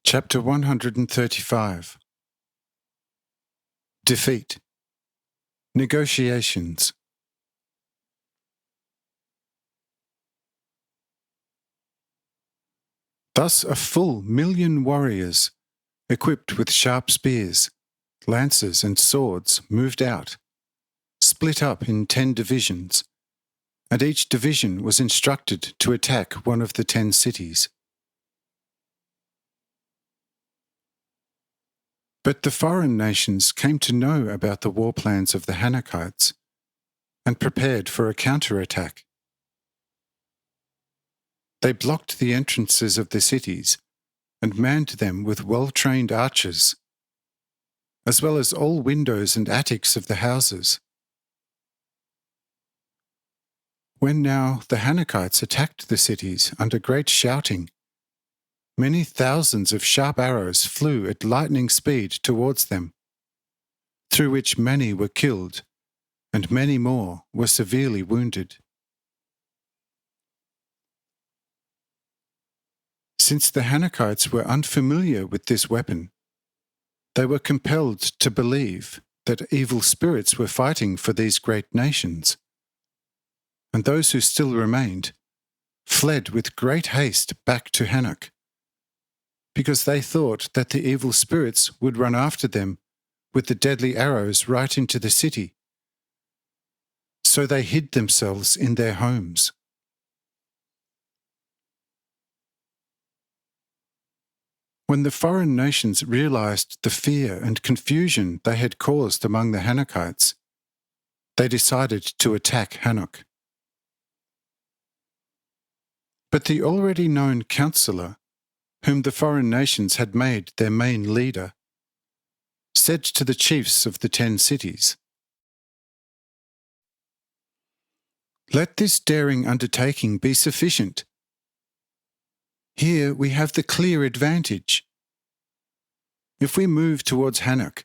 Chapter 135. Defeat. Negotiations. Thus a full 1,000,000 warriors, equipped with sharp spears, lances and swords, moved out, split up in 10 divisions, and each division was instructed to attack one of the 10 cities. But the foreign nations came to know about the war plans of the Hanochites and prepared for a counterattack. They blocked the entrances of the cities and manned them with well-trained archers, as well as all windows and attics of the houses. When now the Hanochites attacked the cities under great shouting, many thousands of sharp arrows flew at lightning speed towards them, through which many were killed, and many more were severely wounded. Since the Hanochites were unfamiliar with this weapon, they were compelled to believe that evil spirits were fighting for these great nations, and those who still remained fled with great haste back to Hanoch, because they thought that the evil spirits would run after them with the deadly arrows right into the city. So they hid themselves in their homes. When the foreign nations realized the fear and confusion they had caused among the Hanochites, they decided to attack Hanoch. But the already known councillor, whom the foreign nations had made their main leader, said to the chiefs of the 10 cities, "Let this daring undertaking be sufficient. Here we have the clear advantage. If we move towards Hanoch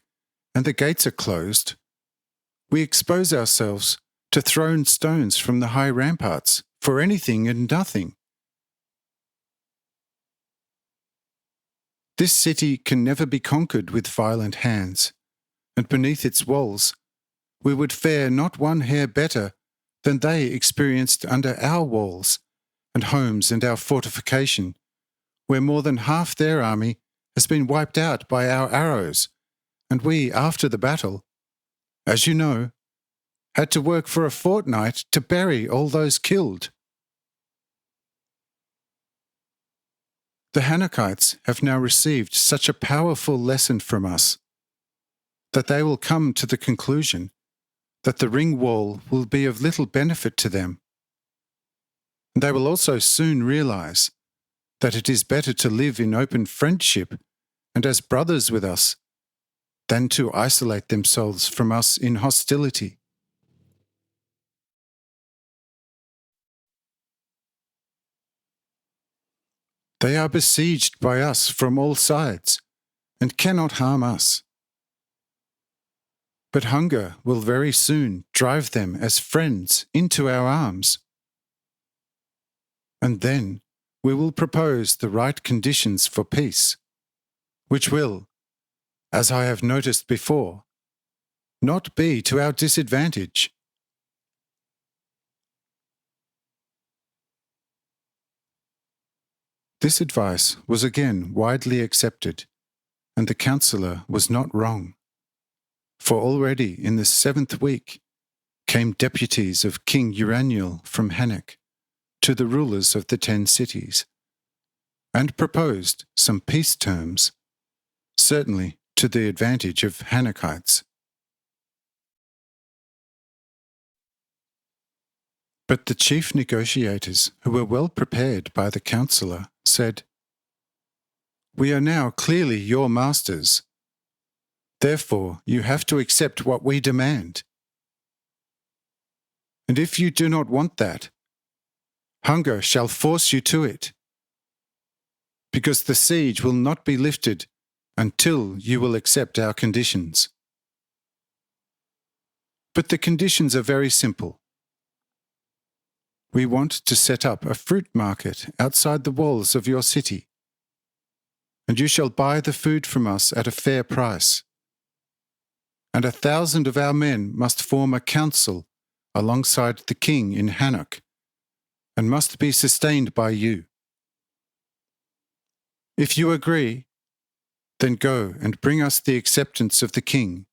and the gates are closed, we expose ourselves to thrown stones from the high ramparts for anything and nothing. This city can never be conquered with violent hands, and beneath its walls we would fare not one hair better than they experienced under our walls and homes and our fortification, where more than half their army has been wiped out by our arrows, and we, after the battle, as you know, had to work for a fortnight to bury all those killed. The Hanochites have now received such a powerful lesson from us that they will come to the conclusion that the ring wall will be of little benefit to them. And they will also soon realize that it is better to live in open friendship and as brothers with us than to isolate themselves from us in hostility. They are besieged by us from all sides and cannot harm us. But hunger will very soon drive them as friends into our arms. And then we will propose the right conditions for peace, which will, as I have noticed before, not be to our disadvantage." This advice was again widely accepted, and the councillor was not wrong, for already in the 7th week came deputies of King Uraniel from Hanoch to the rulers of the 10 cities, and proposed some peace terms, certainly to the advantage of Hanochites. But the chief negotiators, who were well prepared by the councillor, said, "We are now clearly your masters. Therefore, you have to accept what we demand. And if you do not want that, hunger shall force you to it, because the siege will not be lifted until you will accept our conditions. But the conditions are very simple. We want to set up a fruit market outside the walls of your city, and you shall buy the food from us at a fair price. And 1,000 of our men must form a council alongside the king in Hanoch, and must be sustained by you. If you agree, then go and bring us the acceptance of the king.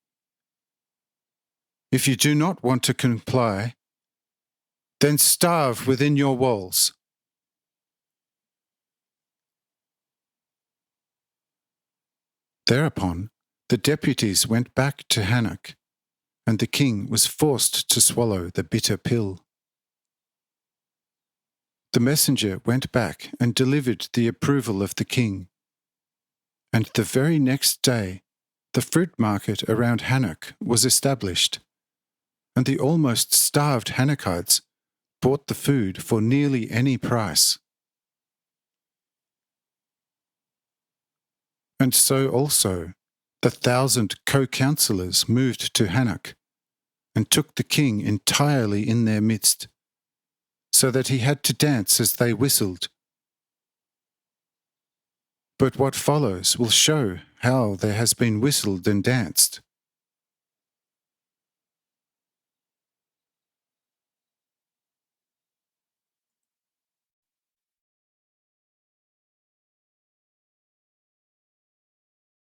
If you do not want to comply, then starve within your walls. Thereupon, the deputies went back to Hanoch, and the king was forced to swallow the bitter pill. The messenger went back and delivered the approval of the king, and the very next day the fruit market around Hanoch was established, and the almost starved Hanochites bought the food for nearly any price. And so also the 1,000 co-counsellors moved to Hanoch, and took the king entirely in their midst, so that he had to dance as they whistled. But what follows will show how there has been whistled and danced.